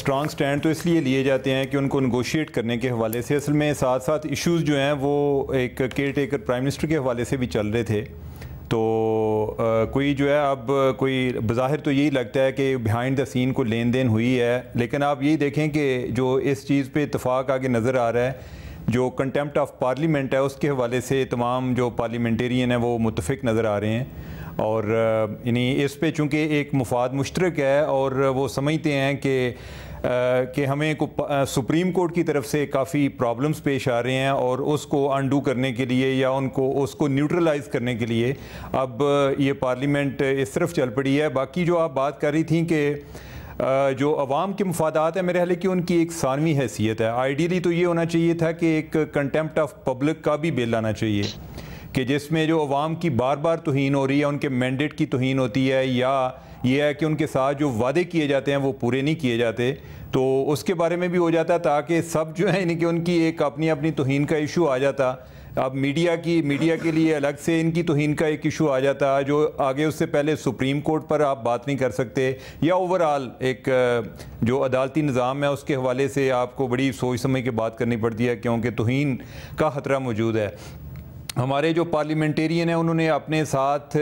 Strong stand तो इसलिए लिए जाते हैं कि उनको नेगोशिएट करने के हवाले से असल में साथ साथ इश्यूज़ जो हैं वो एक केयर टेकर प्राइम मिनिस्टर के हवाले से भी चल रहे थे। तो कोई जो है अब कोई बज़ाहिर तो यही लगता है कि बिहाइंड द सीन को लेन देन हुई है, लेकिन आप यही देखें कि जो इस चीज़ पे इत्तेफाक आगे नज़र आ रहा है, जो कंटेम्प्ट ऑफ पार्लियामेंट है उसके हवाले से तमाम जो पार्लियामेंटेरियन हैं वो मुत्तफ़िक नज़र आ रहे हैं। और यानी इस पे चूँकि एक मुफाद मुश्तरक है और वो समझते हैं कि हमें को सुप्रीम कोर्ट की तरफ से काफ़ी प्रॉब्लम्स पेश आ रहे हैं और उसको अनडू करने के लिए या उसको न्यूट्रलाइज करने के लिए अब ये पार्लियामेंट इस तरफ चल पड़ी है। बाकी जो आप बात कर रही थी कि जो अवाम के मुफादात हैं, मेरे ख्याल कि उनकी एक सानवी हैसियत है। आइडियली तो ये होना चाहिए था कि एक कंटेम्प्ट ऑफ पब्लिक का भी बिल आना चाहिए कि जिसमें जो अवाम की बार बार तौहीन हो रही है, उनके मैंडेट की तौहीन होती है, या ये है कि उनके साथ जो वादे किए जाते हैं वो पूरे नहीं किए जाते, तो उसके बारे में भी हो जाता ताकि सब जो है यानी कि उनकी एक अपनी अपनी तौहीन का इशू आ जाता। अब मीडिया के लिए अलग से इनकी तौहीन का एक इशू आ जाता जो आगे उससे पहले सुप्रीम कोर्ट पर आप बात नहीं कर सकते, या ओवरऑल एक जो अदालती निज़ाम है उसके हवाले से आपको बड़ी सोच समझ के बात करनी पड़ती है क्योंकि तौहीन का ख़तरा मौजूद है। हमारे जो पार्लियामेंटेरियन हैं उन्होंने अपने साथ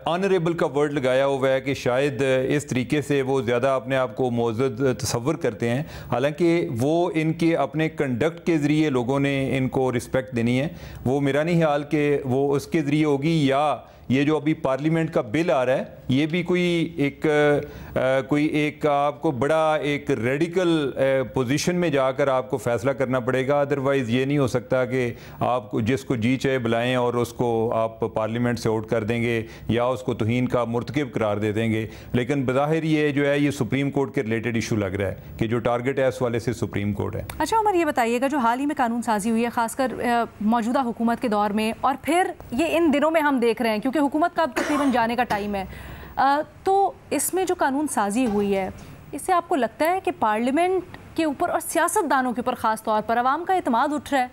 ऑनरेबल का वर्ड लगाया हुआ है कि शायद इस तरीके से वो ज़्यादा अपने आप को मोअज़्ज़ज़ तसव्वुर करते हैं, हालांकि वो इनके अपने कंडक्ट के ज़रिए लोगों ने इनको रिस्पेक्ट देनी है। वो मेरा नहीं ख्याल कि वो उसके ज़रिए होगी, या ये जो अभी पार्लियामेंट का बिल आ रहा है ये भी कोई एक आपको बड़ा एक रेडिकल पोजीशन में जाकर आपको फ़ैसला करना पड़ेगा। अदरवाइज़ ये नहीं हो सकता कि आप जिसको जी चाहे बुलाएं और उसको आप पार्लियामेंट से आउट कर देंगे या उसको तौहीन का मुर्तकिब करार दे देंगे। लेकिन बज़ाहिर ये जो है ये सुप्रीम कोर्ट के रिलेटेड इशू लग रहा है कि जो टारगेट है इस वाले से सुप्रीम कोर्ट है। अच्छा उमर, ये बताइएगा जो हाल ही में कानून साजी हुई है खासकर मौजूदा हुकूमत के दौर में, और फिर ये इन दिनों में हम देख रहे हैं क्योंकि हुकूमत का अब तकरीबन जाने का टाइम है, तो इसमें जो कानून साजी हुई है इससे आपको लगता है कि पार्लियामेंट के ऊपर और सियासतदानों के ऊपर ख़ास तौर पर अवाम का एतमाद उठ रहा है?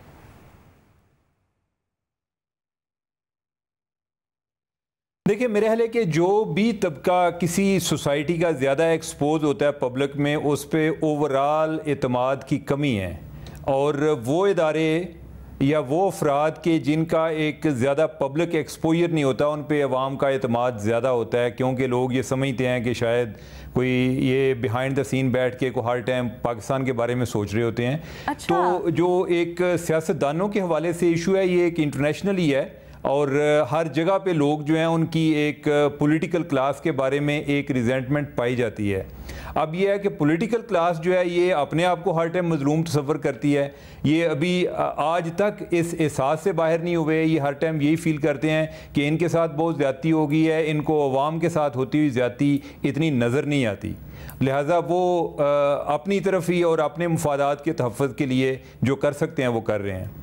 देखिए, मेरे ख्याल है कि जो भी तबका किसी सोसाइटी का ज़्यादा एक्सपोज होता है पब्लिक में, उस पर ओवरऑल एतमाद की कमी है, और वो इदारे या वो अफराद के जिनका एक ज़्यादा पब्लिक एक्सपोजर नहीं होता उन पे अवाम का एतमाद ज़्यादा होता है, क्योंकि लोग ये समझते हैं कि शायद कोई ये बिहाइंड द सीन बैठ के को हर टाइम पाकिस्तान के बारे में सोच रहे होते हैं। अच्छा। तो जो एक सियासतदानों के हवाले से इशू है ये एक इंटरनेशनल ही है, और हर जगह पे लोग जो हैं उनकी एक पॉलिटिकल क्लास के बारे में एक रिजेंटमेंट पाई जाती है। अब ये है कि पॉलिटिकल क्लास जो है ये अपने आप को हर टाइम मजलूम तस्वर करती है। ये अभी आज तक इस एहसास से बाहर नहीं हुए, ये हर टाइम यही फील करते हैं कि इनके साथ बहुत ज़्यादती हो गई है, इनको अवाम के साथ होती हुई ज़्यादती इतनी नज़र नहीं आती, लिहाजा वो अपनी तरफ ही और अपने मुफादात के तहफ़्फ़ुज़ के लिए जो कर सकते हैं वो कर रहे हैं।